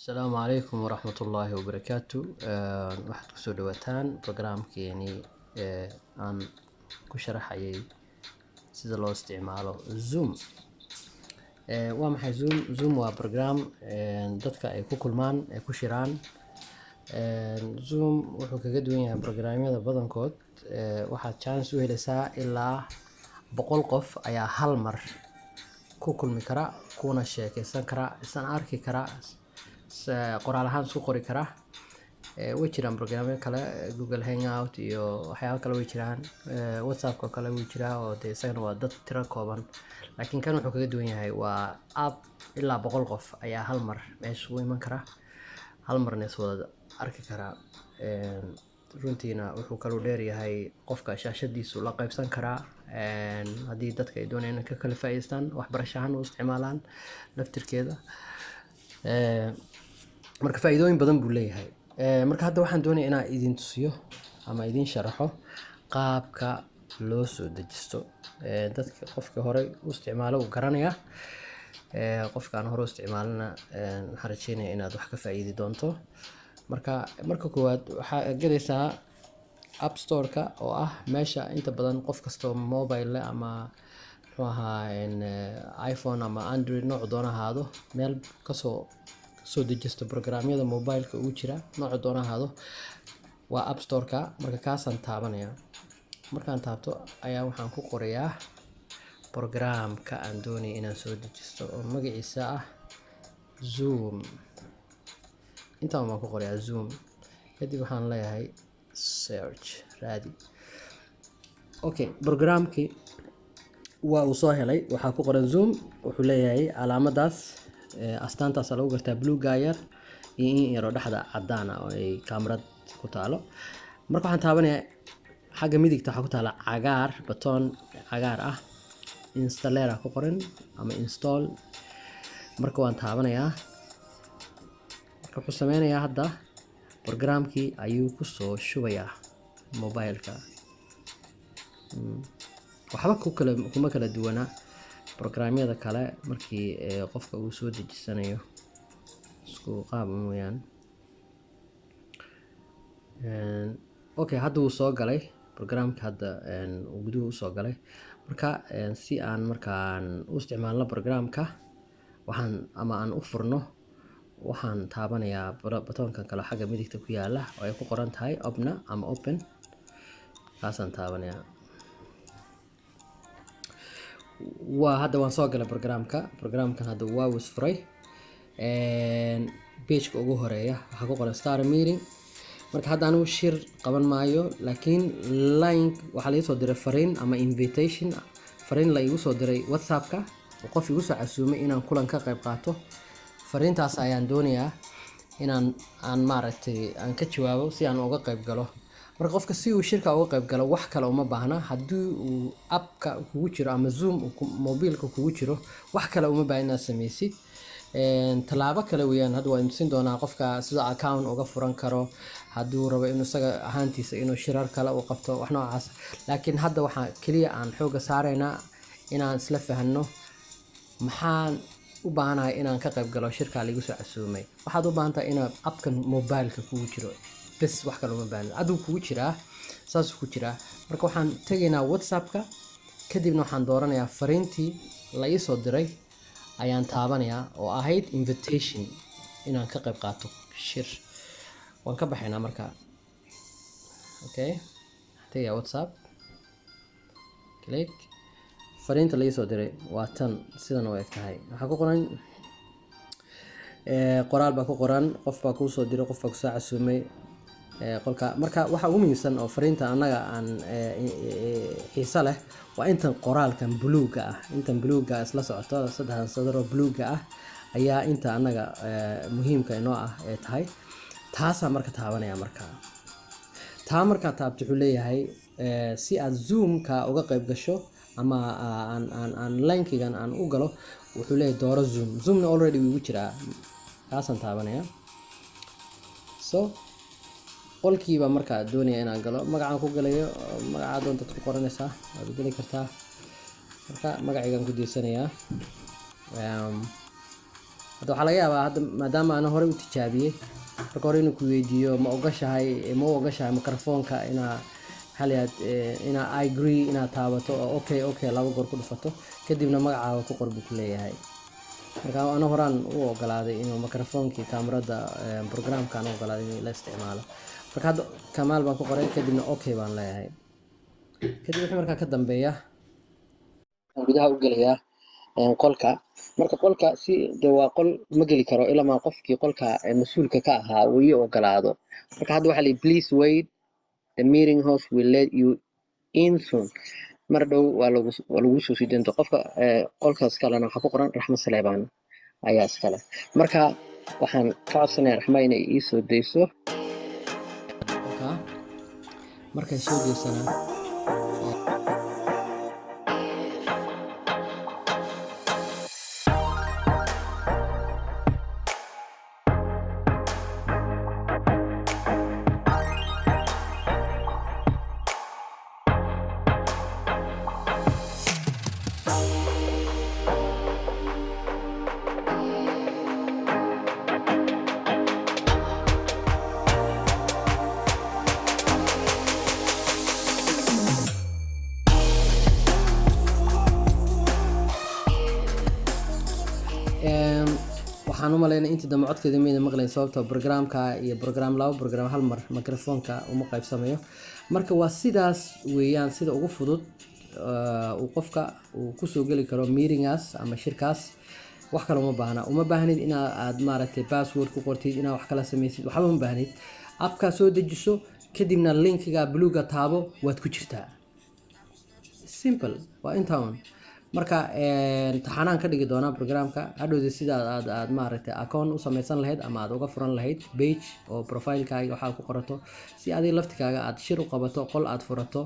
السلام عليكم ورحمة الله وبركاته. waxaad kusoo dhawaataan barnaamijkeeni aan ku sharaxayay sida loo isticmaalo Zoom. waa maxay Zoom? Zoom waa program dadka ay ku kulmaan ay ku shiraan. Zoom wuxuu kaga duwan yahay programyada badankood. waxaad chance u helaysaa ilaa 100 qof ayaa hal mar ku kulmi kara, kuna sheekaysan kara, isaan arki kara, qoraal ahaan isku qori kara. way jiraan programyo kale, Google Hangout iyo waxyaabo kale way jiraan. WhatsApp kale way jiraa oo isagana waa dad tiro kooban, laakiin kan wuxuu kaga duwan yahay waa app ilaa 100 qof ayaa hal mar meesha u iman kara, hal marna is wada arki kara. runtiina wuxuu kaloo dheer yahay qofka shaashadiisu la qaybsan karaa. haddii dadka ay doonayaan ka kala faa'iideystaan waxbarasho ahaan u isticmaalaan laftirkeeda. marka faa'iidooyin badan buu leeyahay. marka hadda waxaan doonayaa inaan idin tusiyo ama idin sharaxo qaabka loo soo dejisto. dadka qofka hore u isticmaalo uu garanaya, qofkaan hore u isticmaalana waxaan rajeynayaa inaad wax ka faa'iidi doonto. marka koowaad waxaa galaysaa App Store-ka oo ah meesha inta badan qof kasta oo mobile leh ama muxuu ahaa iPhone ama Android nooc doona ahaado, meel kasoo dejisto programyada mobile-ka ugu jira nooc doona ahaado waa App Store-ka. marka kaasaan taabanaya. markaan taabto ayaa waxaan ku qorayaa programka aan doonaya inaan soo dejisto oo magaciisa ah Zoom. intaan waan ku qorayaa Zoom, kadib waxaan leeyahay search raadi. okay, programkii waa uu soo helay, waxaa ku qoran Zoom. wuxuu leeyahay calaamadaas astaantaas lagu gartaa bluega yar iyo in yaro dhexda cadaan ah oo ay kamarad ku taalo. marka waxaan taabanayaa xagga midigta waxaa ku taala cagaar, button cagaar ah, installer ku qoran ama install. marka waan taabanayaa. marka wuxuu sameynayaa hadda programkii ayuu ku soo shubayaa mobile-ka. waxba kuma kala duwana programyada kale markii qofka uu soo dejisanayo, isku qaab mooyaan. okay, hadda wuu soo galay programka, hadda uu guduhu usoo galay. marka si aan markaan u isticmaalno programka waxaan ama aan u furno, waxaan taabanayaa batoonkan kale xagga midigta ku yaala oo ay ku qoran tahay open ama open. kaasaan taabanayaa. hadda waan soo galay programkan hadda waa uu isfuray. page-ka ugu horeeya waxaa ku qoran start meeting. marka hadda anigu shir qaban maayo, laakiin line waxaa laga soo diray fariin ama invitation, fariin la igu soo diray WhatsApp-ka oo qof igu soo casuumay inaan kulan ka qayb qaato. fariintaas ayaan doonayaa inaan maaragtay aan ka jawaabo si aan uga qayb galo. marka qofka si uu shirka uga qayb galo wax kale uma baahna. haddii uu app-ka kugu jiro ama Zoom mobile-ka kugu jiro, wax kale uma baahna inaad sameysid. talaabo kale weeyaan. hadda waan tusin doonaa qofka sida account uga furan karo hadduu rabo inuu isaga ahaantiisa inuu shirar kale u qabto, wax noocaas. laakiin hadda waxaa kaliya aan xooga saaraynaa inaan isla fahanno maxaan u baahanahay inaan ka qayb galo shirka la igu soo casuumay. waxaad u baahantahay inaad app-kan mobile-ka kugu jiro bes, wax kale uma baahna. aduu kugu jiraa, saasuu ku jiraa. marka waxaan tegaynaa WhatsApp-ka, kadibna waxaan dooranayaa fariintii la ii soo diray ayaan taabanayaa oo ahayd invitation inaan ka qayb qaato shir. waan ka baxaynaa marka. okay, tegayaa WhatsApp, click. fariinta la ii soo diray waa tan, sidan u eg tahay. waxaa ku qoran qoraal baa ku qoran, qof baa kuu soo diray, qof baa ku soo casuumay qolka. marka waxa ugu muhiimsan oo fariinta anaga aan xiisa leh waa intan qoraalkan buluuga ah. intan buluuga isla socoto, saddexdan sadar oo buluuga ah ayaa inta anaga muhiimka inoo ah ee tahay. taasaa marka taabanaya. markaa taabto wuxuu leeyahay si aad Zoom-ka uga qayb gasho ama aan linkigan aan u galo, wuxuu leeyahay dooro Zoom-na already wuu jiraa. kaasaan taabanaya. qolkiiba markaa doonaya inaan galo, magacaan ku galayo, magaca doontaad ku qoranaysaa, waad geli kartaa. marka magacaygaan ku diisanayaa. hadda waxaa laga yaabaa hadda maadaama aan horey u tijaabiyey marka hore inuu ku weydiiyo ma ogashahay mikrofoonka inaa I agree inaad taabato oo okay laba goor ku dhufato kadibna magacaaga ku qor buu ku leeyahay. marka ana horaan u ogolaaday inuu mikrofoonkii kaamirada programkaan u ogolaaday in la isticmaalo. marka hadda Kamaal baan ku qoray kadibna okay baan leeyahay. kadib wixii markaa ka dambeeya gudaha u gelayaa qolka. marka qolka waa qol ma geli karo ilaa ma qofkii qolka mas'uulka ka ahaa uu ii ogolaado. marka hadda waxaa la please wait, the meeting host will let you in soon. mar dhow waa lagu soo sii deynta qofka qolkaas kalena waxaa ku qoran Raxma Saleebaan ayaa iskale. marka waxaan ka codsanayaa Raxma inay ii soo deyso. markay soo deysana waxaan u maleynaa inta dambe codkeeda meena maqlayn sababtoo programka iyo laba program hal mar mikrofoonka uma qaybsamayo. marka waa sidaas weeyaan sida ugu fudud uu qofka uu ku soo gali karo meetingaas ama shirkaas. wax kale uma baahnid inaad maaragtay password ku qortid inaad wax kala samaysid waxba uma baahnid. appka soo dejiso kadibna linkiga bluega taabo waad ku jirtaa. simple waa intaan. marka taxanaan ka dhigi doonaa programka hadhowda sida aad maaragtay account u samaysan lahayd ama aad uga furan lahayd page oo profile-kaaga waxaa ku qorato si adiga laftikaaga aad shir u qabato qol aad furato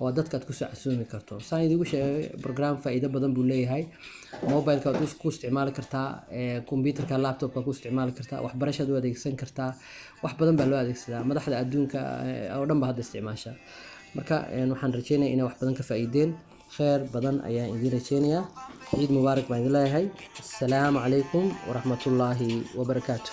oo dadka aad ku soo casuumi karto. saan idigu sheegay program faa'iido badan buu leeyahay. mobile-ka aad ku isticmaali kartaa, computer-ka laptop-ka ku isticmaali kartaa, waxbarashada u adeegsan kartaa, wax badan baa loo adeegsadaa. madaxda adduunka oo dhan baa hadda isticmaasha. marka waxaan rajeynayaa inay wax badan ka faa'iideen. خير بدن أيام إدينا تشينيا. عيد مبارك بإذن الله. السلام عليكم ورحمة الله وبركاته.